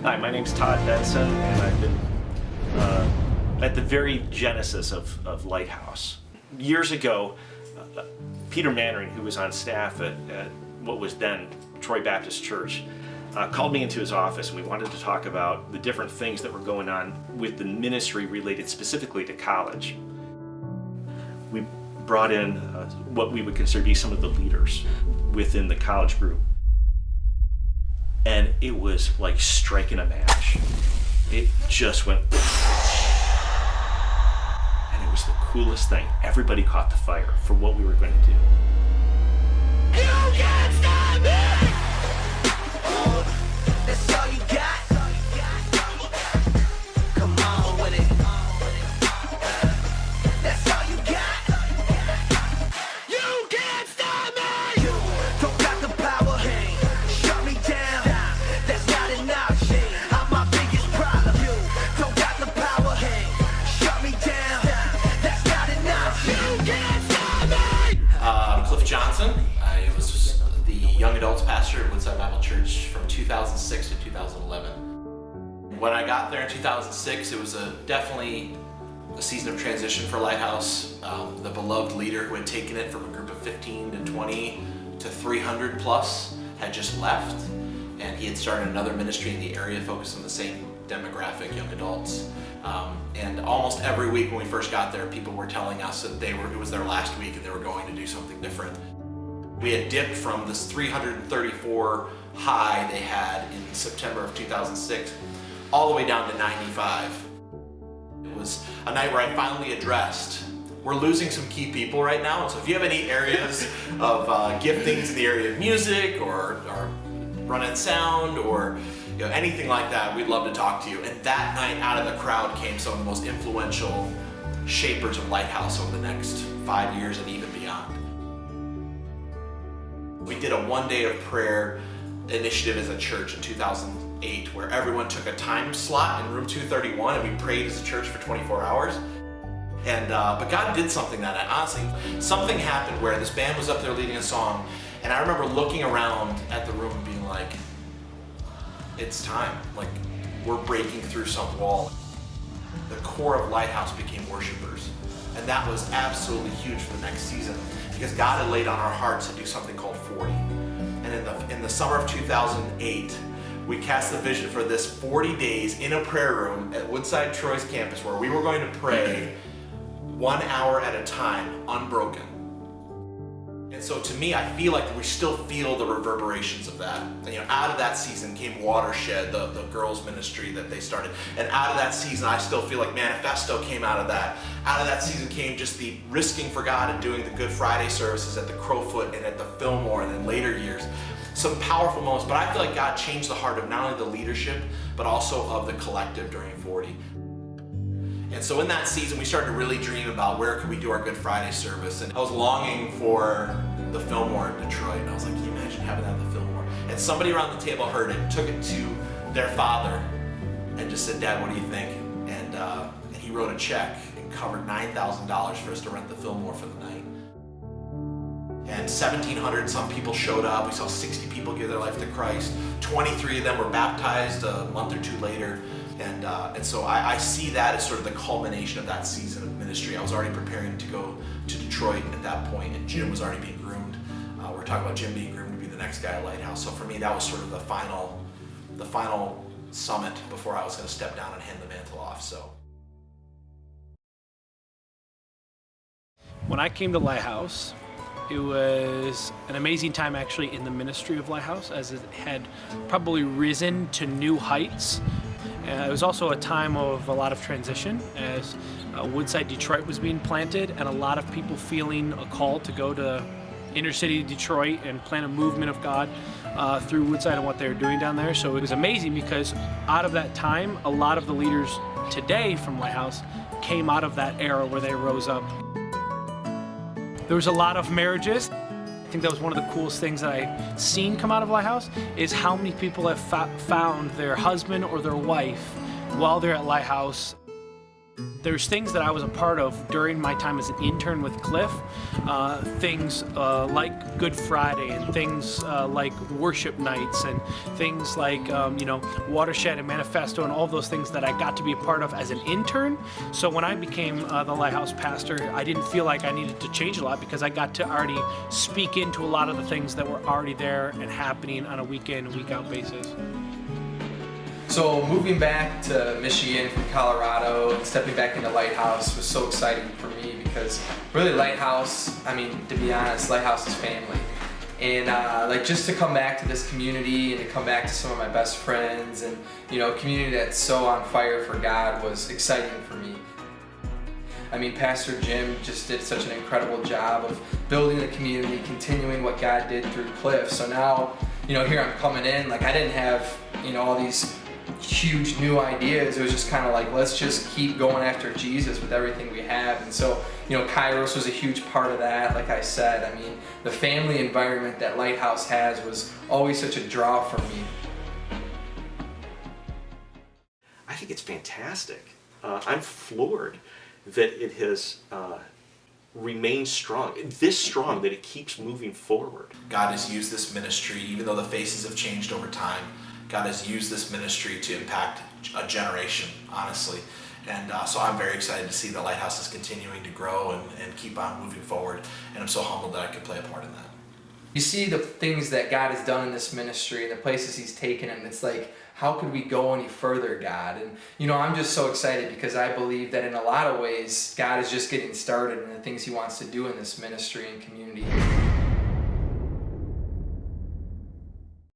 Hi, my name's Todd Benson, and I've been at the very genesis of Lighthouse. Years ago, Peter Mannering, who was on staff at what was then Troy Baptist Church, called me into his office, and we wanted to talk about the different things that were going on with the ministry related specifically to college. We brought in what we would consider to be some of the leaders within the college group. And it was like striking a match. It just went, and it was the coolest thing. Everybody caught the fire for what we were going to do. You can't stop me! That's all you got. Come on with it. That's all you got. You can't stop me! You don't got the power. Shut me down. That's not an option. I'm my biggest problem. You don't got the power. Shut me down. That's not an option. You can't stop me! I'm Cliff Johnson. I was the young adults pastor at Woodside Bible Church from 2006 to 2011. When I got there in 2006, it was definitely a season of transition for Lighthouse. The beloved leader who had taken it from a group of 15 to 20 to 300 plus had just left, and he had started another ministry in the area focused on the same demographic, young adults. And almost every week when we first got there, people were telling us that it was their last week and they were going to do something different. We had dipped from this 334 high they had in September of 2006 all the way down to 95. It was a night where I finally addressed, we're losing some key people right now, and so if you have any areas of giftings in the area of music or run-in sound or anything like that, we'd love to talk to you. And that night, out of the crowd came some of the most influential shapers of Lighthouse over the next 5 years and even beyond. We did a one-day of prayer initiative as a church in 2008 where everyone took a time slot in room 231 and we prayed as a church for 24 hours. And but God did something that night. Honestly, something happened where this band was up there leading a song, and I remember looking around at the room and being like, it's time. Like, we're breaking through some wall. The core of Lighthouse became worshipers. And that was absolutely huge for the next season because God had laid on our hearts to do something called 40. And in the summer of 2008, we cast the vision for this 40 days in a prayer room at Woodside Troy's campus where we were going to pray 1 hour at a time, unbroken. And so to me, I feel like we still feel the reverberations of that. And, out of that season came Watershed, the girls' ministry that they started. And out of that season, I still feel like Manifesto came out of that. Out of that season came just the risking for God and doing the Good Friday services at the Crowfoot and at the Fillmore and in later years. Some powerful moments, but I feel like God changed the heart of not only the leadership, but also of the collective during 40. And so in that season, we started to really dream about where could we do our Good Friday service. And I was longing for the Fillmore in Detroit. And I was like, can you imagine having that at the Fillmore? And somebody around the table heard it, took it to their father, and just said, Dad, what do you think? And he wrote a check and covered $9,000 for us to rent the Fillmore for the night. And 1,700 some people showed up. We saw 60 people give their life to Christ. 23 of them were baptized a month or two later. And so I see that as sort of the culmination of that season of ministry. I was already preparing to go to Detroit at that point, and Jim was already being groomed. We're talking about Jim being groomed to be the next guy at Lighthouse. So for me, that was sort of the final summit before I was going to step down and hand the mantle off. So when I came to Lighthouse, it was an amazing time actually in the ministry of Lighthouse, as it had probably risen to new heights. It was also a time of a lot of transition as Woodside Detroit was being planted and a lot of people feeling a call to go to inner city Detroit and plant a movement of God through Woodside and what they were doing down there. So it was amazing because out of that time, a lot of the leaders today from Lighthouse came out of that era where they rose up. There was a lot of marriages. I think that was one of the coolest things that I've seen come out of Lighthouse is how many people have found their husband or their wife while they're at Lighthouse. there's things that I was a part of during my time as an intern with Cliff, things like Good Friday and things like worship nights and things like Watershed and Manifesto and all of those things that I got to be a part of as an intern. So when I became the Lighthouse pastor, I didn't feel like I needed to change a lot because I got to already speak into a lot of the things that were already there and happening on a week in, week out basis. So moving back to Michigan from Colorado and stepping back into Lighthouse was so exciting for me because really Lighthouse, to be honest, Lighthouse is family. And just to come back to this community and to come back to some of my best friends and a community that's so on fire for God was exciting for me. Pastor Jim just did such an incredible job of building the community, continuing what God did through Cliff. So now, here I'm coming in, I didn't have, all these huge new ideas. It was just kind of like, let's just keep going after Jesus with everything we have. And so, Kairos was a huge part of that. Like I said, the family environment that Lighthouse has was always such a draw for me. I think it's fantastic. I'm floored that it has remained strong, this strong that it keeps moving forward. God has used this ministry, even though the faces have changed over time, God has used this ministry to impact a generation, honestly. And so I'm very excited to see the Lighthouse is continuing to grow and keep on moving forward. And I'm so humbled that I could play a part in that. You see the things that God has done in this ministry and the places He's taken, and it's like, how could we go any further, God? And I'm just so excited because I believe that in a lot of ways, God is just getting started in the things He wants to do in this ministry and community.